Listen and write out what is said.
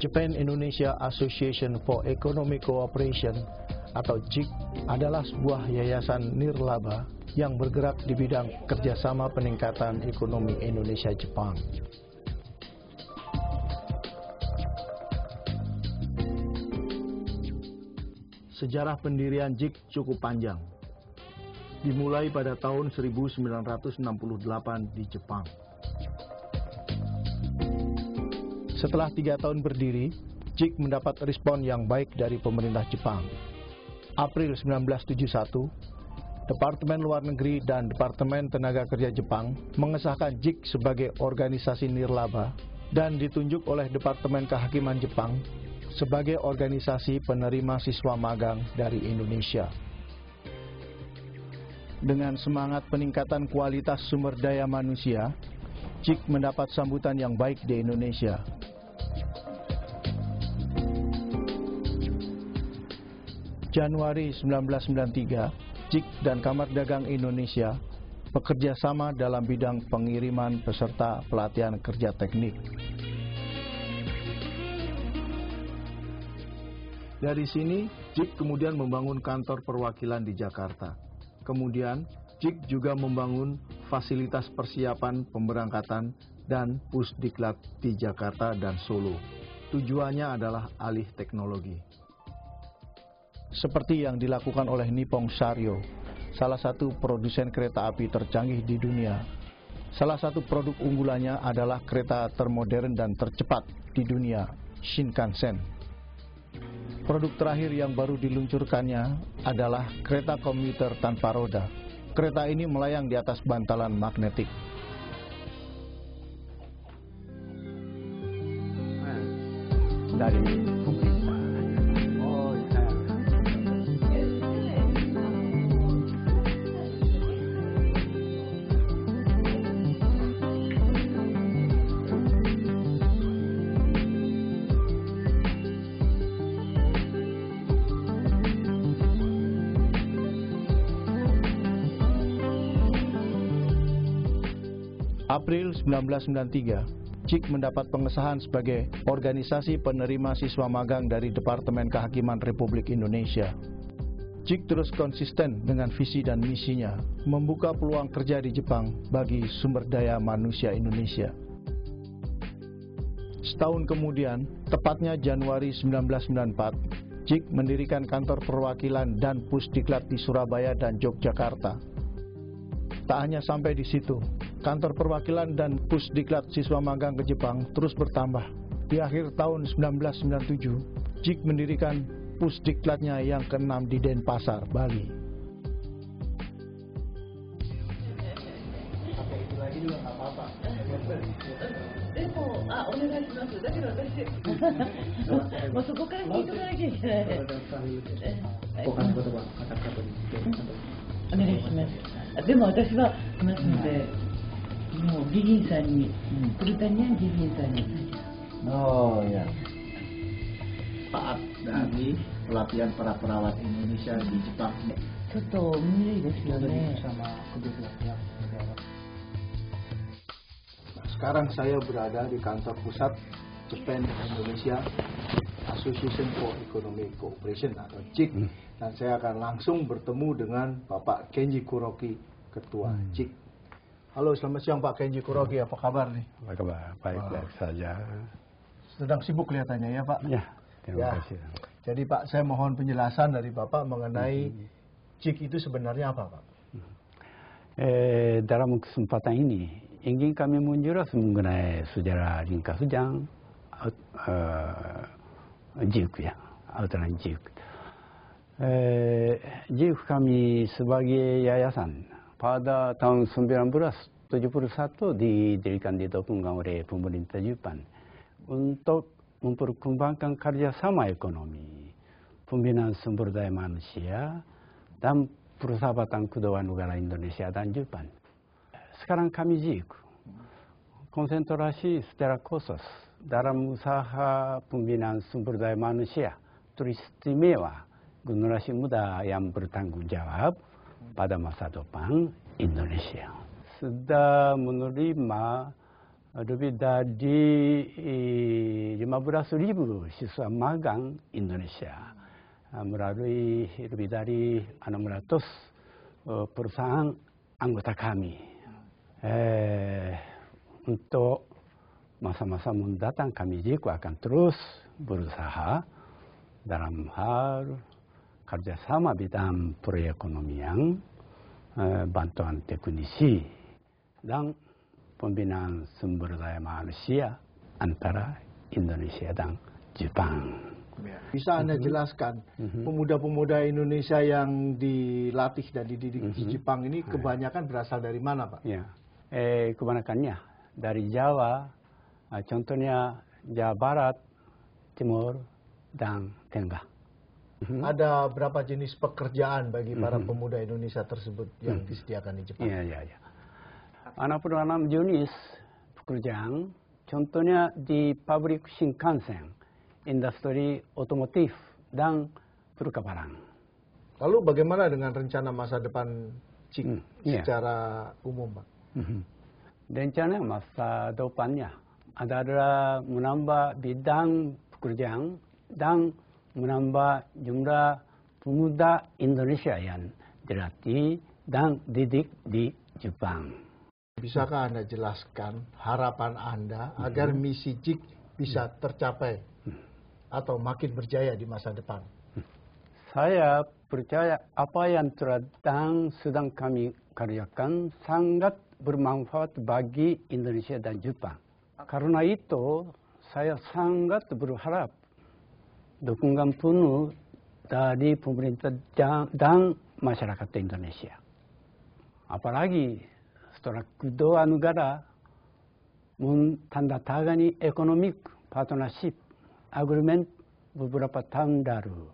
Japan-Indonesia Association for Economic Cooperation atau JIC adalah sebuah yayasan nirlaba yang bergerak di bidang kerjasama peningkatan ekonomi Indonesia-Jepang. Sejarah pendirian JIC cukup panjang, dimulai pada tahun 1968 di Jepang. Setelah 3 tahun berdiri, JIC mendapat respon yang baik dari pemerintah Jepang. April 1971, Departemen Luar Negeri dan Departemen Tenaga Kerja Jepang mengesahkan JIC sebagai organisasi nirlaba dan ditunjuk oleh Departemen Kehakiman Jepang sebagai organisasi penerima siswa magang dari Indonesia. Dengan semangat peningkatan kualitas sumber daya manusia, JIC mendapat sambutan yang baik di Indonesia. Januari 1993, JIC dan Kamar Dagang Indonesia bekerja sama dalam bidang pengiriman peserta pelatihan kerja teknik. Dari sini, JIC kemudian membangun kantor perwakilan di Jakarta. Kemudian, JIC juga membangun fasilitas persiapan pemberangkatan dan pusdiklat di Jakarta dan Solo. Tujuannya adalah alih teknologi. Seperti yang dilakukan oleh Nippon Sharyo, salah satu produsen kereta api tercanggih di dunia. Salah satu produk unggulannya adalah kereta termodern dan tercepat di dunia, Shinkansen. Produk terakhir yang baru diluncurkannya adalah kereta komuter tanpa roda. Kereta ini melayang di atas bantalan magnetik. Dari pemerintah. April 1993, JIC mendapat pengesahan sebagai organisasi penerima siswa magang dari Departemen Kehakiman Republik Indonesia. JIC terus konsisten dengan visi dan misinya, membuka peluang kerja di Jepang bagi sumber daya manusia Indonesia. Setahun kemudian, tepatnya Januari 1994, JIC mendirikan kantor perwakilan dan pusdiklat di Surabaya dan Yogyakarta. Tak hanya sampai di situ, kantor perwakilan dan pusdiklat siswa magang ke Jepang terus bertambah. Di akhir tahun 1997, JIC mendirikan pusdiklatnya yang ke-6 di Denpasar, Bali. Pakai itu lagi juga nggak apa-apa. Oh ya. Taat dari pelatihan para perawat Indonesia di Jepang. Sama kedua pihak negara. Sekarang saya berada di kantor pusat Japan-Indonesia Association for Economic Cooperation atau JIC, dan saya akan langsung bertemu dengan Bapak Kenji Kuroki, Ketua JIC. Halo, selamat siang Pak Kenji Kuroki, apa kabar nih? Apa kabar? Baik-baik saja. Sedang sibuk kelihatannya ya Pak? Ya, terima kasih. Jadi Pak, saya mohon penjelasan dari Bapak mengenai JIC itu sebenarnya apa Pak? Dalam kesempatan ini, ingin kami menjelaskan mengenai sejarah ringkas yang JIC ya, outline JIC. JIC kami sebagai yayasan pada tahun 1971 didirikan di Dopunggang oleh pemerintah Jepang untuk memperkembangkan kerjasama ekonomi, pembinaan sumber daya manusia, dan persahabatan kedua negara Indonesia dan Jepang. Sekarang kami JIC konsentrasi secara khusus dalam usaha pembinaan sumber daya manusia, teristimewa generasi muda yang bertanggung jawab pada masa depan Indonesia. Sudah menerima lebih dari 15.000 siswa magang Indonesia melalui lebih dari 600 perusahaan anggota kami. Untuk masa-masa mendatang kami juga akan terus berusaha dalam hal kerjasama bidang perekonomian, bantuan teknisi, dan pembinaan sumber daya manusia antara Indonesia dan Jepang. Bisa Anda jelaskan pemuda-pemuda Indonesia yang dilatih dan dididik di Jepang ini kebanyakan berasal dari mana, Pak? Ya, kebanyakannya dari Jawa, contohnya Jawa Barat, Timur, dan Tengah. Ada berapa jenis pekerjaan bagi para pemuda Indonesia tersebut yang disediakan di Jepang? Iya. 66 jenis pekerjaan, contohnya di pabrik Shinkansen, industri otomotif, dan perkapalan. Lalu bagaimana dengan rencana masa depan JIK secara umum, Pak? Rencana masa depannya adalah menambah bidang pekerjaan dan menambah jumlah pemuda Indonesia yang dilatih dan didik di Jepang. Bisakah Anda jelaskan harapan Anda agar misi JIK bisa tercapai atau makin berjaya di masa depan? Saya percaya apa yang telah dan sedang kami kerjakan sangat bermanfaat bagi Indonesia dan Jepang. Karena itu, saya sangat berharap dukungan penuh dari pemerintah dan masyarakat Indonesia. Apalagi setelah kedua negara menandatangani economic partnership agreement beberapa tahun lalu.